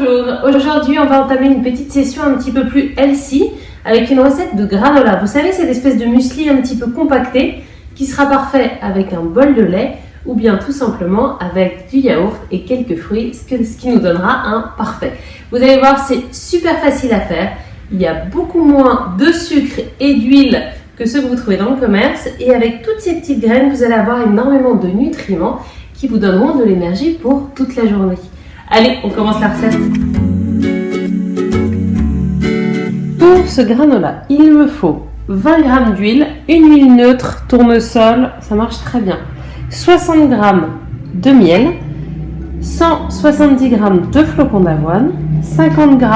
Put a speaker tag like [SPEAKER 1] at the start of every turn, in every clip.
[SPEAKER 1] Bonjour, aujourd'hui on va entamer une petite session un petit peu plus healthy avec une recette de granola. Vous savez, cette espèce de muesli un petit peu compacté qui sera parfait avec un bol de lait ou bien tout simplement avec du yaourt et quelques fruits, ce qui nous donnera un parfait. Vous allez voir, c'est super facile à faire. Il y a beaucoup moins de sucre et d'huile que ceux que vous trouvez dans le commerce, et avec toutes ces petites graines, vous allez avoir énormément de nutriments qui vous donneront de l'énergie pour toute la journée. Allez, on commence la recette. Pour ce granola, il me faut 20 g d'huile, une huile neutre, tournesol, ça marche très bien, 60 g de miel, 170 g de flocons d'avoine, 50 g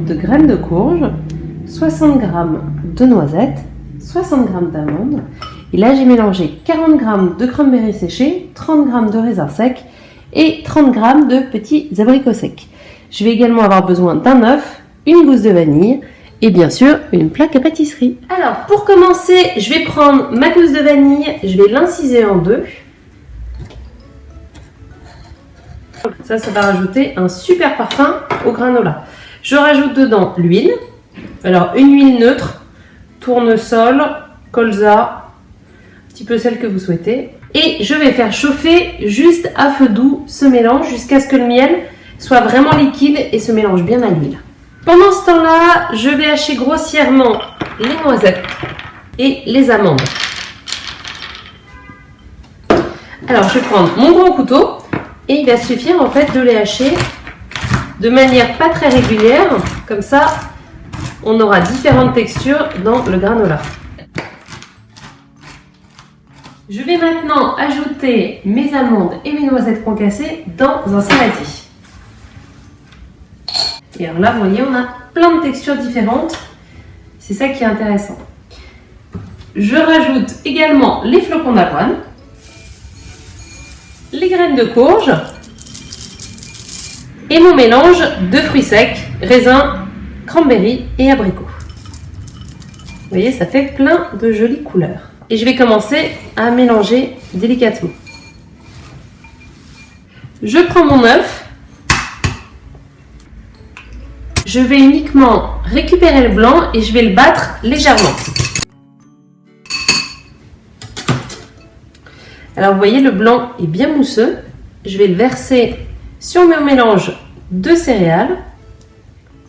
[SPEAKER 1] de graines de courge, 60 g de noisettes, 60 g d'amandes. Et là, j'ai mélangé 40 g de cranberry séchés, 30 g de raisins secs et 30 g de petits abricots secs. Je vais également avoir besoin d'un œuf, une gousse de vanille et bien sûr une plaque à pâtisserie. Alors, pour commencer, je vais prendre ma gousse de vanille, je vais l'inciser en deux. Ça va rajouter un super parfum au granola. Je rajoute dedans l'huile. Alors, une huile neutre, tournesol, colza, un petit peu celle que vous souhaitez. Et je vais faire chauffer juste à feu doux ce mélange jusqu'à ce que le miel soit vraiment liquide et se mélange bien à l'huile. Pendant ce temps-là, je vais hacher grossièrement les noisettes et les amandes. Alors, je vais prendre mon gros couteau et il va suffire en fait de les hacher de manière pas très régulière. Comme ça, on aura différentes textures dans le granola. Je vais maintenant ajouter mes amandes et mes noisettes concassées dans un saladier. Et alors là, vous voyez, on a plein de textures différentes. C'est ça qui est intéressant. Je rajoute également les flocons d'avoine, les graines de courge et mon mélange de fruits secs, raisins, cranberry et abricots. Vous voyez, ça fait plein de jolies couleurs. Et je vais commencer à mélanger délicatement. Je prends mon œuf. Je vais uniquement récupérer le blanc et je vais le battre légèrement. Alors vous voyez, le blanc est bien mousseux. Je vais le verser sur mon mélange de céréales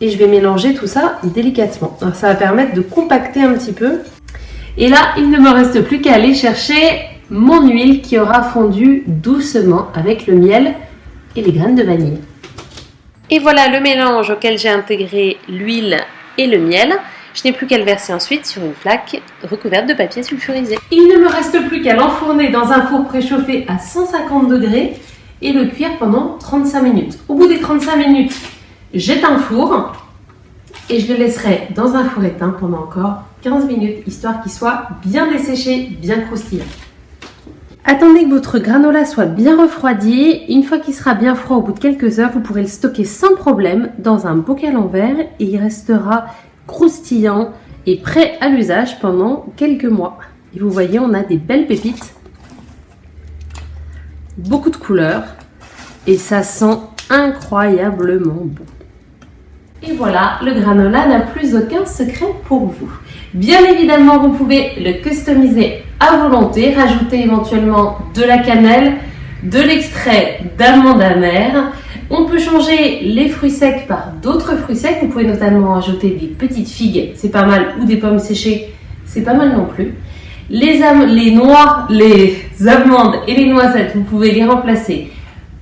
[SPEAKER 1] et je vais mélanger tout ça délicatement. Alors ça va permettre de compacter un petit peu. Et là, il ne me reste plus qu'à aller chercher mon huile qui aura fondu doucement avec le miel et les graines de vanille. Et voilà le mélange auquel j'ai intégré l'huile et le miel. Je n'ai plus qu'à le verser ensuite sur une plaque recouverte de papier sulfurisé. Il ne me reste plus qu'à l'enfourner dans un four préchauffé à 150 degrés et le cuire pendant 35 minutes. Au bout des 35 minutes, j'éteins le four et je le laisserai dans un four éteint pendant encore 15 minutes, histoire qu'il soit bien desséché, bien croustillant. Attendez que votre granola soit bien refroidi. Une fois qu'il sera bien froid, au bout de quelques heures, vous pourrez le stocker sans problème dans un bocal en verre et il restera croustillant et prêt à l'usage pendant quelques mois. Et vous voyez, on a des belles pépites, beaucoup de couleurs et ça sent incroyablement bon. Et voilà, le granola n'a plus aucun secret pour vous. Bien évidemment, vous pouvez le customiser à volonté, rajouter éventuellement de la cannelle, de l'extrait d'amandes amères. On peut changer les fruits secs par d'autres fruits secs. Vous pouvez notamment ajouter des petites figues, c'est pas mal, ou des pommes séchées, c'est pas mal non plus. Les amandes et les noisettes, vous pouvez les remplacer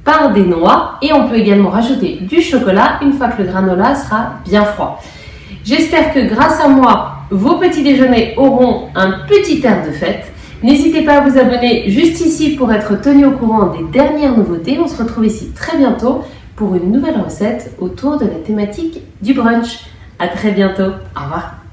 [SPEAKER 1] par des noix et on peut également rajouter du chocolat une fois que le granola sera bien froid. J'espère que grâce à moi, vos petits déjeuners auront un petit air de fête. N'hésitez pas à vous abonner juste ici pour être tenu au courant des dernières nouveautés. On se retrouve ici très bientôt pour une nouvelle recette autour de la thématique du brunch. À très bientôt. Au revoir.